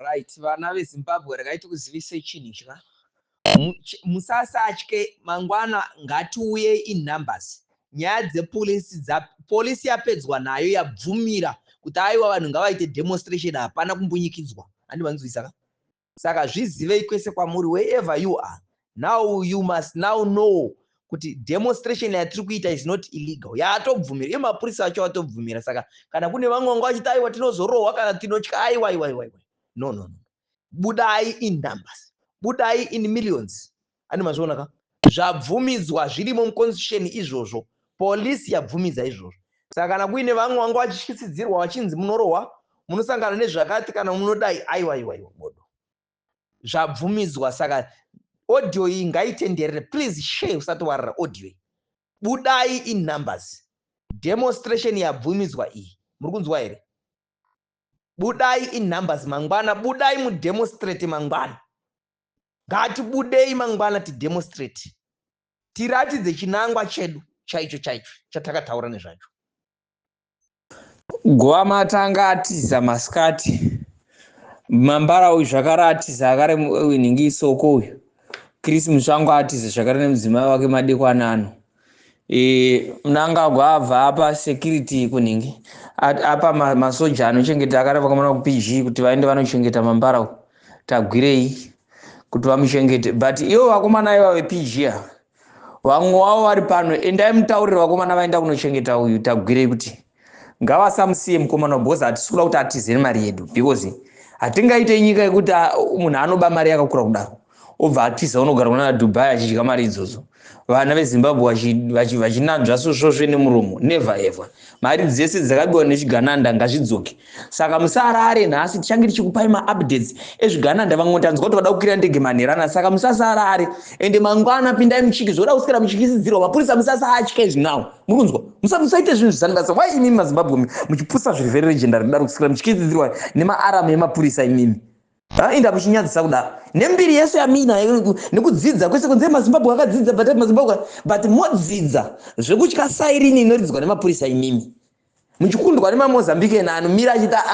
Right, vana veZimbabwe rakaita kuzivisa chinhu chika. Musasatye mangwana ngatiuye in numbers. Nyaya dzepolisi yapedzwa nayo yabvumira kuti aiwa vanhu ngavaite demonstration hapana kumbunyikidzwa. Andivanzwisaka. Saka zvizivei kwese kwamuri wherever you are. Now you must now know kuti demonstration yatiri kuita is not illegal. Yatobvumira. Iye mapurisa acho atobvumira. Saka kana kune vamwe vanga vachiti aiwa tinozorohwa kana tinotya aiwa. No. Budai in numbers. Budai in millions. Ani mazviona ka? Zvabvumidzwa zvirimo muconstitution izvozvo. Polisi yabvumidza izvozvo. Saka kana kuine vamwe vanga vachityisidzirwa vachinzi munorohwa, munosangana nezvakati kana munodai aiwa bodo. Zvabvumidzwa saka audio iyi ngaitenderere. Please share usati warira audio. Budai in numbers. Demonstration yabvumidzwa iyi. Muri kunzwa here? Budai in numbers mangwana. Budai mudemonstrate mangwana. Ngatibudei mangwana tidemonstrate. Tiratidze chinangwa chedu chaicho chatakataura nezvacho. Gwama tanga atiza masikati. Mambara uyu zvakaratiza akare winhingi isoko uyu. Chris Mushango atiza zvakare nemudzimai wake madekwana ano. Nanga gwabva apa security kuningi. Apa masoja anochengeta akare vakamona ku PG kuti vaende vanochengeta mambara uyu. Tagwirei kuti vamuchengete. But iwo vakomana iva vePG vamwe wavo vari pano endai mutaurire vakomana vaenda kunochengeta uyu tagwirei kuti ngavasamusiye mukomana wabhozi hatisikuda kuti atizire mari yedu because hatingaite nyika yekuti munhu anoba mari yakakura kudaro obva atiza unogara kuna Dubai achidya mari idzodzo. Vana veZimbabwe vachinanzva svosve nemuromo never ever. Mari dzese dzakabiwa nechigananda ngazvidzoke. Saka musarare nhasi tichange tichikupai maupdates ezvigananda vamwe tanzwa kuti vada kukwira ndege manherana. Saka musasarare ende mangwana pindai muchiki zvoda kuswera muchikisidzirwa mapurisa musasatya izvi nawo. Muri kunzwa? Musaite zvinhu zvisandasa. Why imimi maZimbabwe muchipusa zvirwere legendary kudaro kuswera muchikisidzirwa nemaarama emapurisa imimi? Inda muchinyadzisa kudaro. Nembiri yesu yamina nekudzidza kwese kunze maZimbabwe akadzidza but modzidza zvekutya sairini inoridzwa nemapurisa imimi. Muchikundwa neMozambique anomira achita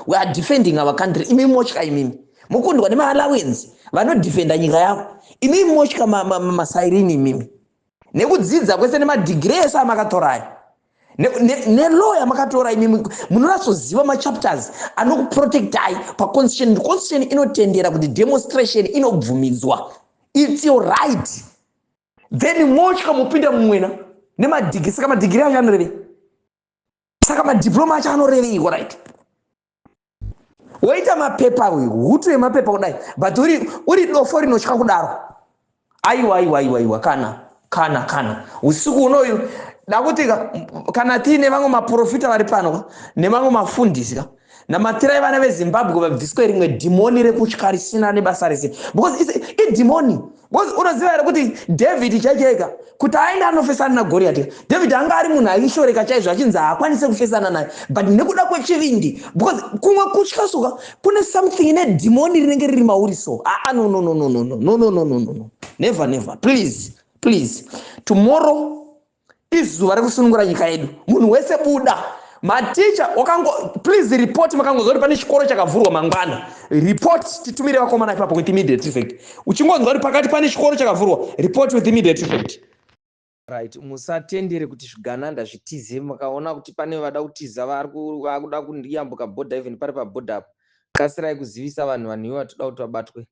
we are defending our country. Imimi motya imimi. Mukundwa neMalawians vanodefenda nyika yavo. Imimi motya masairini imimi. Nekudzidza kwese nemadegree ese amakatora ne-law yamakatora imimi munoratsoziva machapters anokuprotectai paconstitution. Constitution inotendera kuti demonstration inobvumidzwa. It's your right. Then motya mupinda mumwena nemadegree. Saka madegree acho anorevei? Saka madiploma acho anorevei right? Woita mapepa uyu hutu yemapepa kudai but uri dofo rinotya kudaro. Aiwa kana usiku unoyu dakuti kana tiine vamwe maprofita vari pano nevamwe mafundisi namatirai vana veZimbabwe vabviswe rimwe dhimoni rekutya risina nebasa rese because idhimoni. Because unoziva here kuti David chaichaika kuti aende anofesana naGoriathi, David anga ari munhu aishoreka chaizvo achinzi haakwanise kufesana naye but nekuda kwechivindi because kumwe kutya suka kune something ine dhimoni rinenge riri mauri so no, never please tomorrow izuva rekusunungura nyika yedu. Munhu wese buda. Maticha please report makangonzwa kuti pane chikoro chakavhurwa mangwana. Report titumire vakomana ipapo with immediate effect. Uchingonzwa kuti pakati pane chikoro chakavhurwa report with immediate effect. Right, musatendere kuti zvigananda zvitize. Makaona kuti pane vada kutiza vakuda kundiyambuka border even pari paborder apo. Kasirai kuzivisa vanhu iwo vatoda kuti vabatwe.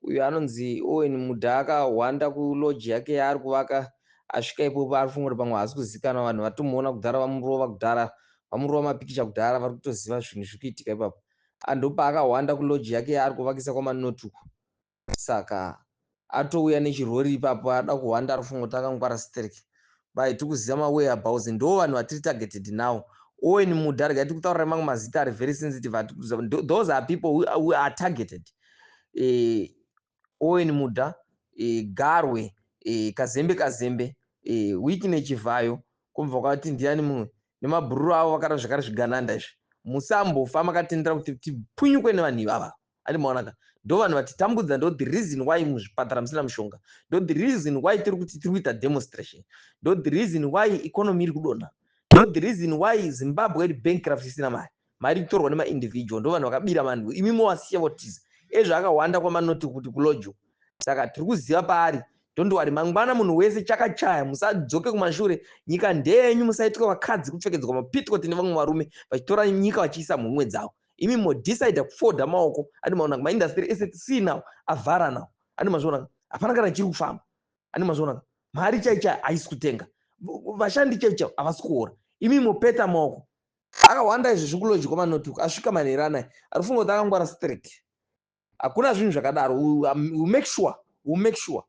Uyu anonzi Owen Mudha akahwanda kuloji yake yaari kuvaka. Asvika ipopo ari kufungura pamwe haasi kuzikanwa. Vanhu vatomuona kudhara vamurova kudhara. Vamurova mapikicha kudhara vari kutoziva zvinhu zviri kuitika ipapo. Andopa akahwanda kuloji yake yaari kuvakisa kwaManotuku. Saka atouya nechirori ipapo ada kuhwanda ari kufunga kuti akangwara stereki. Bai tiri kuziva mawhereabouts ndo vanhu vatiri targeted nawo. Owen Mudha regai tiri kutaurira mamwe mazita ari very sensitive. Those are people who are targeted. Owen Mudha, Garwe, Kazembe, wiki nechivhayo kumva kwati ndiani mumwe nemabhururu avo vakara zvakare zvigananda izvi. Musambofa makatendera kuti tipunyukwe nevanhu ivava. Andimaonaka ndo vanhu vatitambudza. Ndo the reason why muzvipatara musina mushonga. Ndo the reason why tiri kuita demonstration. Ndo the reason why economy iri kudonha. Ndo the reason why Zimbabwe iri bankrupt isina mari. mari kutorwa nemaindividual ndo vanhu vakabira vanhu imi mowasiya votiza ezvaakawanda kwamanoti kuti kulojo. Saka tiri kuziva paari don't worry, mangwana munhu wese chakachaya, musadzoke kumashure, nyika ndenyu, musaitwa vakadzi kupfekedzwa mapitcot nevamwe varume vachitora nyika vachiisa mhomwe dzavo. Imi modecide kufodha maoko, andi maona maindustry ese tisina avhara nawo, andi mazviona hapana kana chiri kufamba, andi mazviona mari chaicha haisi kutenga, vashandi chaicha havasi kuora, imi mopeta maoko. Akawanda izvi zvikulodyi kwamanoti asvika manhero anaya ari kufunga kuti akangwara straight. Hakuna zvinhu zvakadaro. We'll make sure